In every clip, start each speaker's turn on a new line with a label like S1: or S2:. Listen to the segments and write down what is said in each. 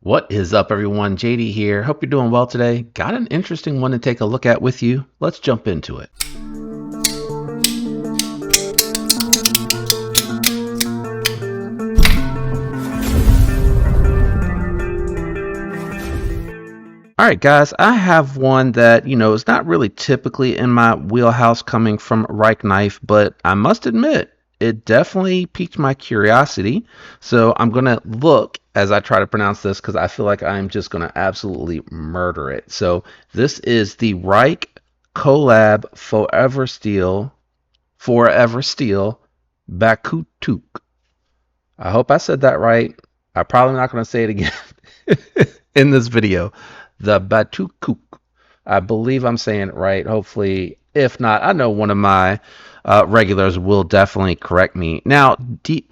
S1: What is up, everyone? JD here. Hope you're doing well today. Got an interesting one to take a look at with you. Let's jump into it. All right, guys, I have one that, is not really typically in my wheelhouse coming from Rike Knife, but I must admit, it definitely piqued my curiosity. So I'm going to look as I try to pronounce this because I feel like I'm just going to absolutely murder it. So this is the Rike Collab Forever Steel Bakutuk. I hope I said that right. I'm probably not going to say it again in this video. The Batukuk. I believe I'm saying it right. Hopefully, if not, I know one of my regulars will definitely correct me. Now,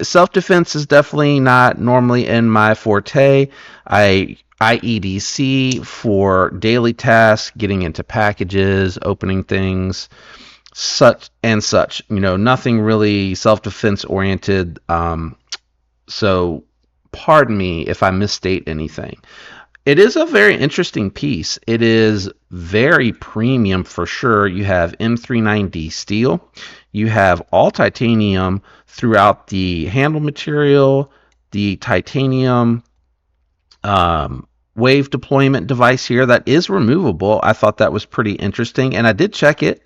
S1: self-defense is definitely not normally in my forte. I EDC for daily tasks, getting into packages, opening things, such and such. Nothing really self-defense oriented. So, pardon me if I misstate anything. It is a very interesting piece. It is very premium for sure. You have M39D steel. You have all titanium throughout the handle material, the titanium wave deployment device here that is removable. I thought that was pretty interesting, and I did check it.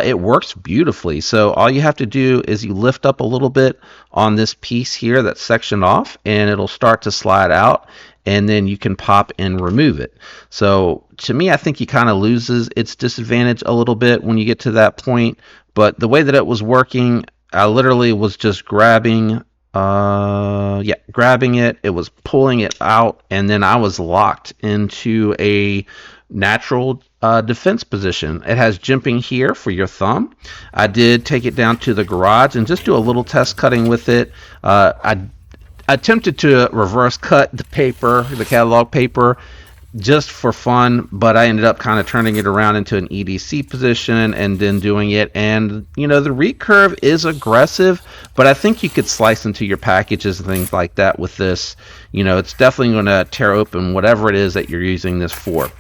S1: It works beautifully. So all you have to do is you lift up a little bit on this piece here that's sectioned off, and it'll start to slide out, and then you can pop and remove it. So to me, I think he kind of loses its disadvantage a little bit when you get to that point. But the way that it was working, I literally was just grabbing it. It was pulling it out, and then I was locked into a natural defense position. It has jimping here for your thumb. I did take it down to the garage and just do a little test cutting with it. I attempted to reverse cut the paper, the catalog paper, just for fun, but I ended up kind of turning it around into an EDC position and then doing it. And the recurve is aggressive, but I think you could slice into your packages and things like that with this. It's definitely going to tear open whatever it is that you're using this for.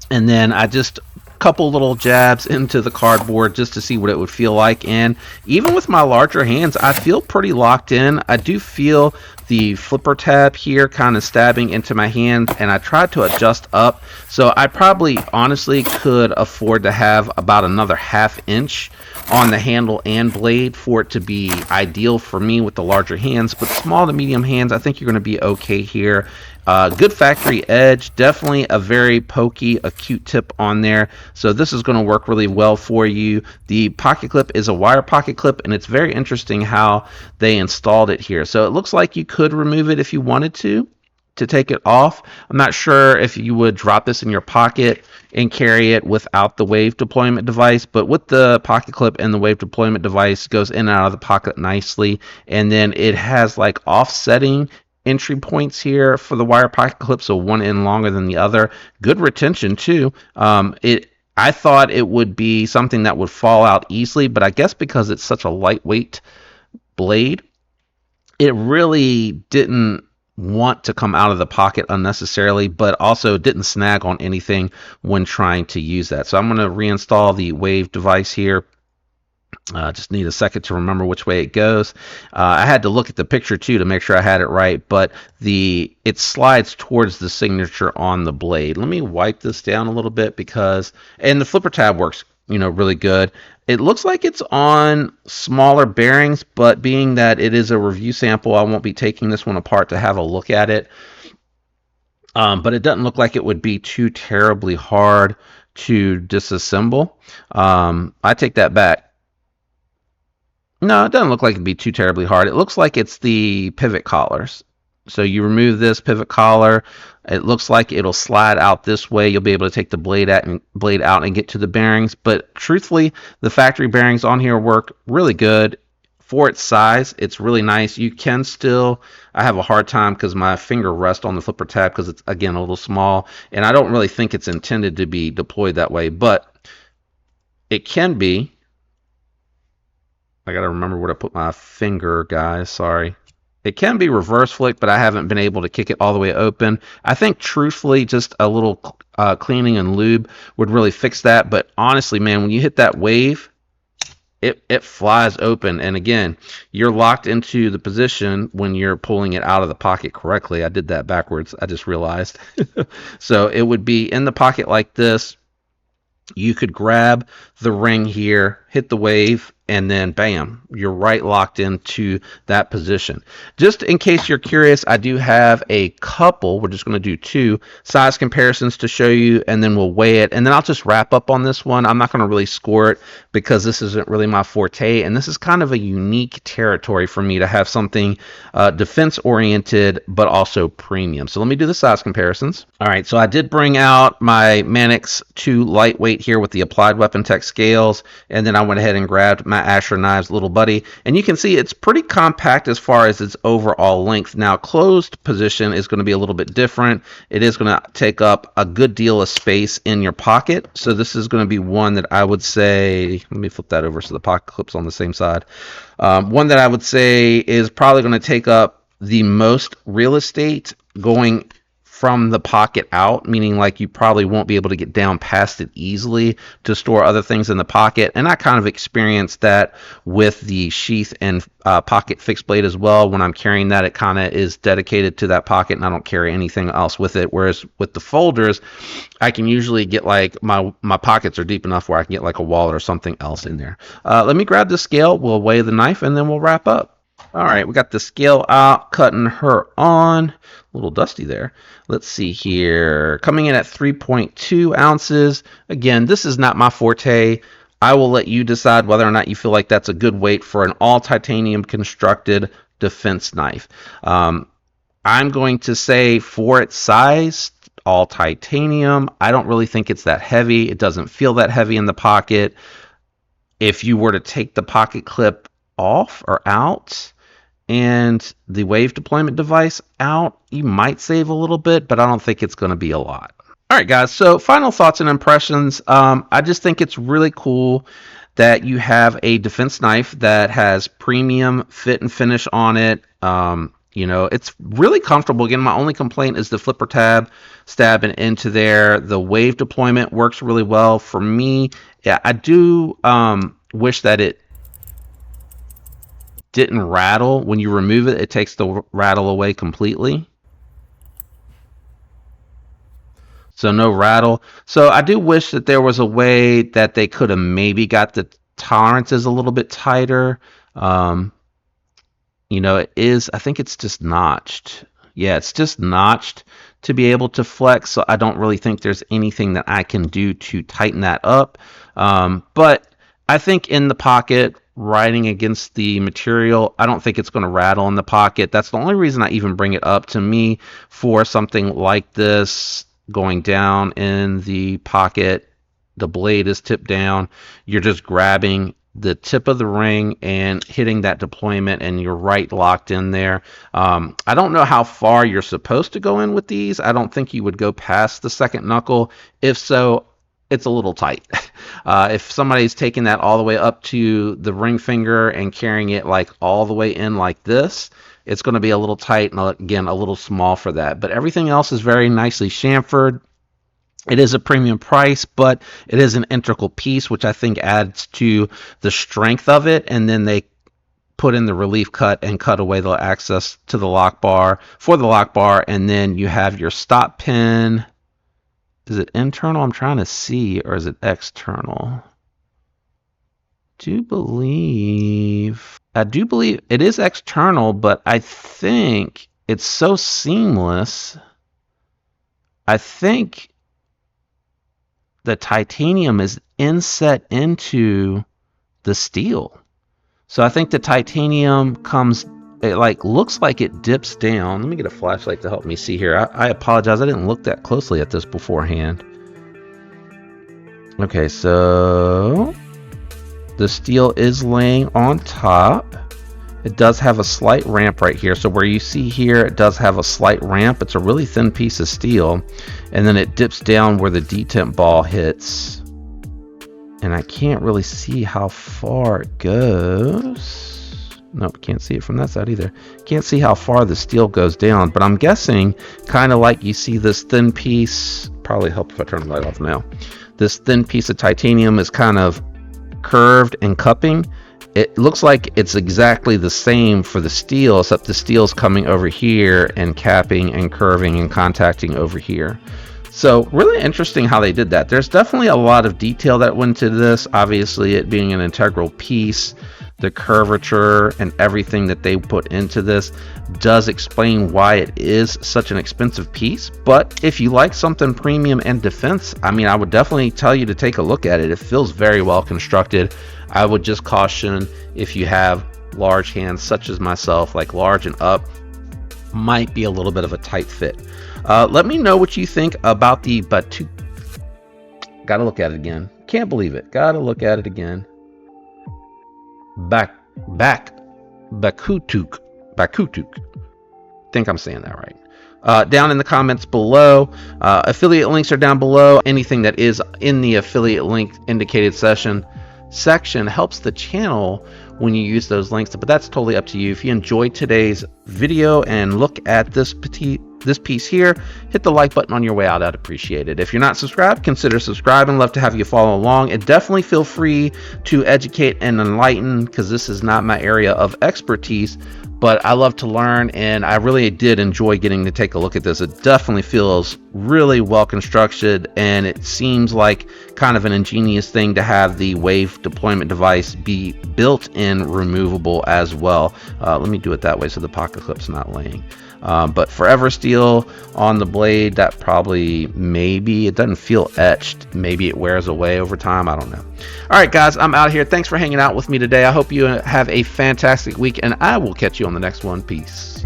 S1: And then I just couple little jabs into the cardboard just to see what it would feel like. And even with my larger hands, I feel pretty locked in. I do feel the flipper tab here kind of stabbing into my hand, and I tried to adjust up. So I probably honestly could afford to have about another ½ inch on the handle and blade for it to be ideal for me with the larger hands. But small to medium hands, I think you're going to be okay here. Good factory edge, definitely a very pokey, acute tip on there. So this is going to work really well for you. The pocket clip is a wire pocket clip, and it's very interesting how they installed it here. So it looks like you could remove it if you wanted to take it off. I'm not sure if you would drop this in your pocket and carry it without the wave deployment device, but with the pocket clip and the wave deployment device, it goes in and out of the pocket nicely. And then it has like offsetting entry points here for the wire pocket clip, so one end longer than the other. Good retention too. I thought it would be something that would fall out easily, but I guess because it's such a lightweight blade, it really didn't want to come out of the pocket unnecessarily, but also didn't snag on anything when trying to use that. So I'm going to reinstall the wave device here. Just need a second to remember which way it goes. I had to look at the picture too to make sure I had it right, but it slides towards the signature on the blade. Let me wipe this down a little bit and the flipper tab works really good. It looks like it's on smaller bearings, but being that it is a review sample, I won't be taking this one apart to have a look at it. But it doesn't look like it would be too terribly hard to disassemble. I take that back. No, it doesn't look like it'd be too terribly hard. It looks like it's the pivot collars. So you remove this pivot collar. It looks like it'll slide out this way. You'll be able to take the blade out and get to the bearings. But truthfully, the factory bearings on here work really good. For its size, it's really nice. You can still, I have a hard time because my finger rests on the flipper tab because it's, again, a little small. And I don't really think it's intended to be deployed that way. But it can be. I gotta remember where to put my finger, guys. Sorry. It can be reverse flicked, but I haven't been able to kick it all the way open. I think truthfully, just a little cleaning and lube would really fix that. But honestly, man, when you hit that wave, it flies open. And again, you're locked into the position when you're pulling it out of the pocket correctly. I did that backwards. I just realized. So it would be in the pocket like this. You could grab the ring here, hit the wave, and then bam, you're right locked into that position. Just in case you're curious, I do have a couple, we're just going to do 2 size comparisons to show you, and then we'll weigh it, and then I'll just wrap up on this one. I'm not going to really score it because this isn't really my forte, and this is kind of a unique territory for me to have something defense oriented but also premium. So let me do the size comparisons. All right, so I did bring out my Mannix 2 lightweight here with the Applied Weapon Tech scales, and then I went ahead and grabbed my Asher Knives little buddy, and you can see it's pretty compact as far as its overall length. Now closed position is going to be a little bit different. It is going to take up a good deal of space in your pocket, so this is going to be one that I would say, let me flip that over so the pocket clip's on the same side. One that I would say is probably going to take up the most real estate going from the pocket out, meaning like you probably won't be able to get down past it easily to store other things in the pocket. And I kind of experienced that with the sheath and pocket fixed blade as well. When I'm carrying that, it kind of is dedicated to that pocket and I don't carry anything else with it. Whereas with the folders, I can usually get like my pockets are deep enough where I can get like a wallet or something else in there. Let me grab the scale, we'll weigh the knife, and then we'll wrap up. All right, we got the scale out, cutting her on. A little dusty there. Let's see here. Coming in at 3.2 ounces. Again, this is not my forte. I will let you decide whether or not you feel like that's a good weight for an all titanium constructed defense knife. I'm going to say for its size, all titanium. I don't really think it's that heavy. It doesn't feel that heavy in the pocket. If you were to take the pocket clip off or out and the wave deployment device out, you might save a little bit, but I don't think it's going to be a lot. All right, guys, so final thoughts and impressions. I just think it's really cool that you have a defense knife that has premium fit and finish on it. You know, it's really comfortable. Again, my only complaint is the flipper tab stabbing into there. The wave deployment works really well for me. Yeah, I do wish that it didn't rattle. When you remove it, it takes the rattle away completely. So no rattle. So I do wish that there was a way that they could have maybe got the tolerances a little bit tighter. You know, it is, I think it's just notched. Yeah, it's just notched to be able to flex. So I don't really think there's anything that I can do to tighten that up. But I think in the pocket, riding against the material, I don't think it's going to rattle in the pocket. That's the only reason I even bring it up. To me, for something like this, going down in the pocket, the blade is tipped down, you're just grabbing the tip of the ring and hitting that deployment, and you're right locked in there. I don't know how far you're supposed to go in with these. I don't think you would go past the second knuckle. If so, it's a little tight. If somebody's taking that all the way up to the ring finger and carrying it like all the way in like this, it's going to be a little tight and again a little small for that. But everything else is very nicely chamfered. It is a premium price, but it is an integral piece, which I think adds to the strength of it. And then they put in the relief cut and cut away the access to the lock bar for the lock bar. And then you have your stop pin. Is it internal? I'm trying to see, or is it external? I do believe it is external, but I think it's so seamless. I think the titanium is inset into the steel. So I think the titanium comes, it like looks like it dips down. Let me get a flashlight to help me see here. I apologize, I didn't look that closely at this beforehand. Okay, so the steel is laying on top. It does have a slight ramp right here. So where you see here, it does have a slight ramp. It's a really thin piece of steel. And then it dips down where the detent ball hits. And I can't really see how far it goes. Nope, can't see it from that side either. Can't see how far the steel goes down, but I'm guessing kind of like you see this thin piece. Probably help if I turn the light off now. This thin piece of titanium is kind of curved and cupping. It looks like it's exactly the same for the steel, except the steel's coming over here and capping and curving and contacting over here. So really interesting how they did that. There's definitely a lot of detail that went into this. Obviously, it being an integral piece, the curvature and everything that they put into this does explain why it is such an expensive piece. But if you like something premium and defense, I mean, I would definitely tell you to take a look at it. It feels very well constructed. I would just caution, if you have large hands such as myself, like large and up, might be a little bit of a tight fit. Let me know what you think about the Bakut. Gotta look at it again. Can't believe it. Gotta look at it again. Bakutuk. Think I'm saying that right. Down in the comments below, affiliate links are down below. Anything that is in the affiliate link indicated section helps the channel when you use those links, but that's totally up to you. If you enjoyed today's video and look at this piece here, hit the like button on your way out. I'd appreciate it. If you're not subscribed, consider subscribing. Love to have you follow along, and definitely feel free to educate and enlighten, because this is not my area of expertise, but I love to learn, and I really did enjoy getting to take a look at this. It definitely feels really well constructed, and it seems like kind of an ingenious thing to have the wave deployment device be built-in removable as well. Let me do it that way so the pocket clip's not laying. But forever steel on the blade, that probably, maybe it doesn't feel etched, maybe it wears away over time, I don't know. All right guys, I'm out of here. Thanks for hanging out with me today. I hope you have a fantastic week, and I will catch you on the next one. Peace.